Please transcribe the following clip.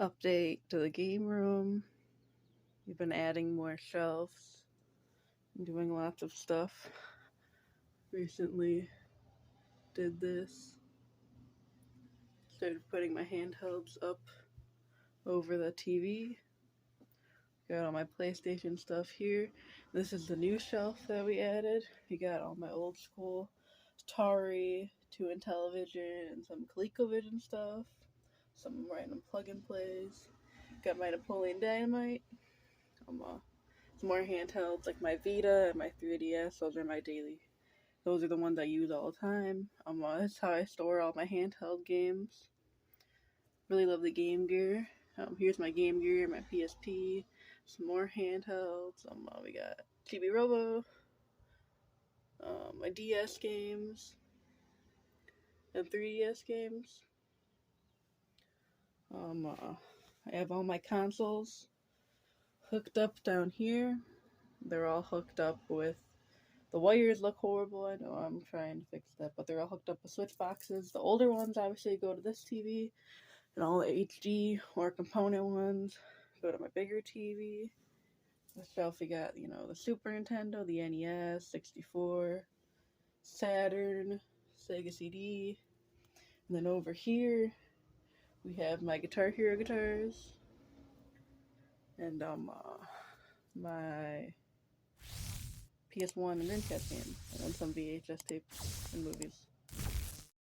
Update to the game room. We've been adding more shelves and doing lots of stuff. Recently did this. Started putting my handhelds up over the TV. Got all my PlayStation stuff here. This is the new shelf that we added. We got all my old school Atari, 2 in television, and some ColecoVision stuff. Some random plug-and plays. Got my Napoleon Dynamite. Some more handhelds like my Vita and my 3DS. Those are the ones I use all the time. That's how I store all my handheld games. Really love the Game Gear. Here's my Game Gear, my PSP, some more handhelds. We got TV Robo, my DS games, and 3DS games. I have all my consoles hooked up down here. They're all hooked up with, the wires look horrible, I know, I'm trying to fix that, but they're all hooked up with switch boxes. The older ones obviously go to this TV, and all the HD or component ones go to my bigger TV. The shelf we got, the Super Nintendo, the NES, 64, Saturn, Sega CD, and then over here we have my Guitar Hero guitars, and my PS1 and Dreamcast games, and then some VHS tapes and movies.